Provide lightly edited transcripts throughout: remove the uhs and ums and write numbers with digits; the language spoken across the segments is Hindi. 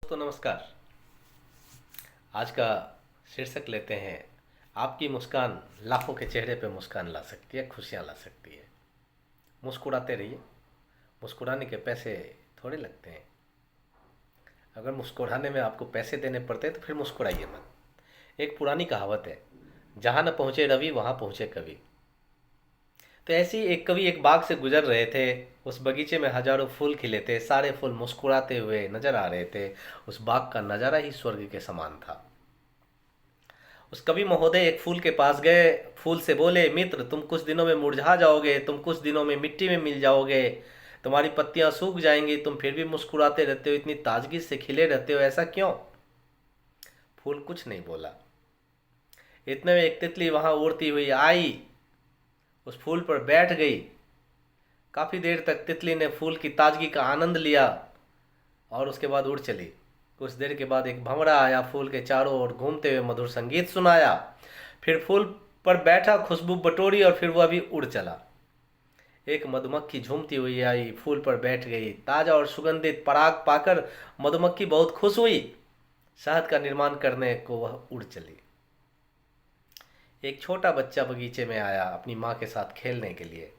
दोस्तों नमस्कार। आज का शीर्षक लेते हैं, आपकी मुस्कान लाखों के चेहरे पे मुस्कान ला सकती है, खुशियाँ ला सकती है। मुस्कुराते रहिए। मुस्कुराने के पैसे थोड़े लगते हैं। अगर मुस्कुराने में आपको पैसे देने पड़ते हैं तो फिर मुस्कुराइए मत। एक पुरानी कहावत है, जहाँ न पहुँचे रवि वहाँ पहुँचे कवि। तो ऐसे ही एक कवि एक बाग से गुजर रहे थे। उस बगीचे में हजारों फूल खिले थे, सारे फूल मुस्कुराते हुए नजर आ रहे थे। उस बाग का नज़ारा ही स्वर्ग के समान था। उस कवि महोदय एक फूल के पास गए, फूल से बोले, मित्र तुम कुछ दिनों में मुरझा जाओगे, तुम कुछ दिनों में मिट्टी में मिल जाओगे, तुम्हारी पत्तियां सूख जाएंगी, तुम फिर भी मुस्कुराते रहते हो, इतनी ताजगी से खिले रहते हो, ऐसा क्यों? फूल कुछ नहीं बोला। इतने में एक तितली वहां उड़ती हुई आई, उस फूल पर बैठ गई। काफ़ी देर तक तितली ने फूल की ताजगी का आनंद लिया और उसके बाद उड़ चली। कुछ देर के बाद एक भंवरा आया, फूल के चारों ओर घूमते हुए मधुर संगीत सुनाया। फिर फूल पर बैठा, खुशबू बटोरी और फिर वह भी उड़ चला। एक मधुमक्खी झूमती हुई आई, फूल पर बैठ गई। ताजा और सुगंधित पराग पाकर मधुमक्खी बहुत खुश हुई। शहद का निर्माण करने को वह उड़ चली। एक छोटा बच्चा बगीचे में आया अपनी माँ के साथ खेलने के लिए।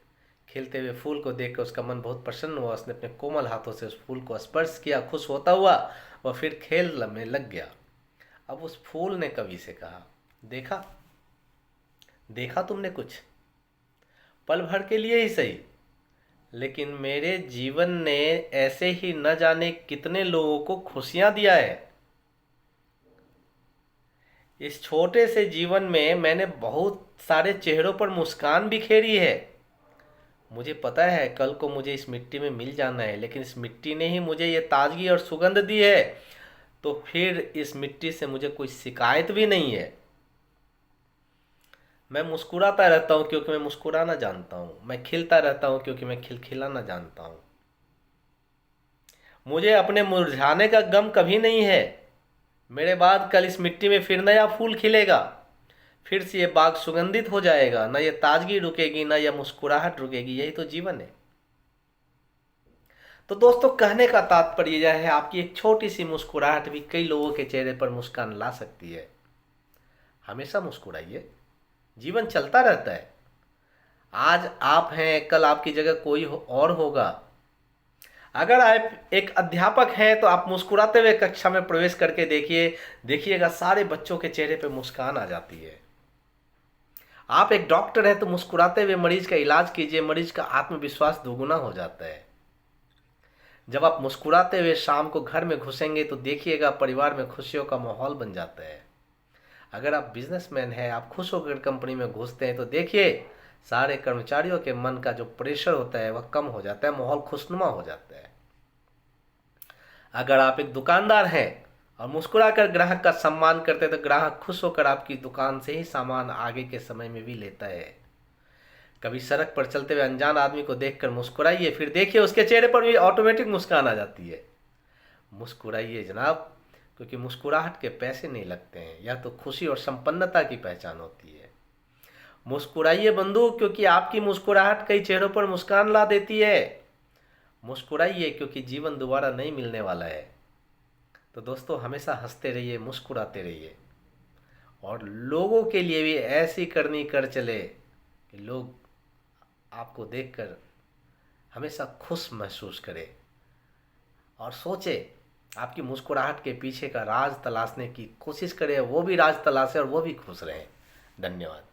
खिलते हुए फूल को देखकर उसका मन बहुत प्रसन्न हुआ। उसने अपने कोमल हाथों से उस फूल को स्पर्श किया। खुश होता हुआ वह फिर खेल में लग गया। अब उस फूल ने कवि से कहा, देखा देखा तुमने कुछ, पल भर के लिए ही सही, लेकिन मेरे जीवन ने ऐसे ही न जाने कितने लोगों को खुशियां दिया है। इस छोटे से जीवन में मैंने बहुत सारे चेहरों पर मुस्कान बिखेरी है। मुझे पता है कल को मुझे इस मिट्टी में मिल जाना है, लेकिन इस मिट्टी ने ही मुझे ये ताजगी और सुगंध दी है, तो फिर इस मिट्टी से मुझे कोई शिकायत भी नहीं है। मैं मुस्कुराता रहता हूँ क्योंकि मैं मुस्कुराना जानता हूँ। मैं खिलता रहता हूँ क्योंकि मैं खिलखिलाना जानता हूँ। मुझे अपने मुरझाने का गम कभी नहीं है। मेरे बाद कल इस मिट्टी में फिर नया फूल खिलेगा, फिर से ये बाग सुगंधित हो जाएगा। न ये ताजगी रुकेगी, न यह मुस्कुराहट रुकेगी। यही तो जीवन है। तो दोस्तों, कहने का तात्पर्य यह है, आपकी एक छोटी सी मुस्कुराहट भी कई लोगों के चेहरे पर मुस्कान ला सकती है। हमेशा मुस्कुराइए। जीवन चलता रहता है। आज आप हैं, कल आपकी जगह कोई और होगा। अगर आप एक अध्यापक हैं तो आप मुस्कुराते हुए कक्षा में प्रवेश करके देखिएगा सारे बच्चों के चेहरे पर मुस्कान आ जाती है। आप एक डॉक्टर हैं तो मुस्कुराते हुए मरीज का इलाज कीजिए, मरीज का आत्मविश्वास दोगुना हो जाता है। जब आप मुस्कुराते हुए शाम को घर में घुसेंगे तो देखिएगा परिवार में खुशियों का माहौल बन जाता है। अगर आप बिजनेसमैन हैं, आप खुश होकर कंपनी में घुसते हैं तो देखिए सारे कर्मचारियों के मन का जो प्रेशर होता है वह कम हो जाता है, माहौल खुशनुमा हो जाता है। अगर आप एक दुकानदार हैं और मुस्कुराकर ग्राहक का सम्मान करते हैं तो ग्राहक खुश होकर आपकी दुकान से ही सामान आगे के समय में भी लेता है। कभी सड़क पर चलते हुए अनजान आदमी को देखकर मुस्कुराइए, फिर देखिए उसके चेहरे पर भी ऑटोमेटिक मुस्कान आ जाती है। मुस्कुराइए जनाब, क्योंकि मुस्कुराहट के पैसे नहीं लगते हैं, यह तो खुशी और संपन्नता की पहचान होती है। मुस्कुराइए बंधु, क्योंकि आपकी मुस्कुराहट कई चेहरों पर मुस्कान ला देती है। मुस्कुराइए क्योंकि जीवन दोबारा नहीं मिलने वाला है। तो दोस्तों, हमेशा हंसते रहिए, मुस्कुराते रहिए और लोगों के लिए भी ऐसी करनी कर चले कि लोग आपको देखकर हमेशा खुश महसूस करें और सोचे आपकी मुस्कुराहट के पीछे का राज तलाशने की कोशिश करें, वो भी राज तलाशे और वो भी खुश रहें। धन्यवाद।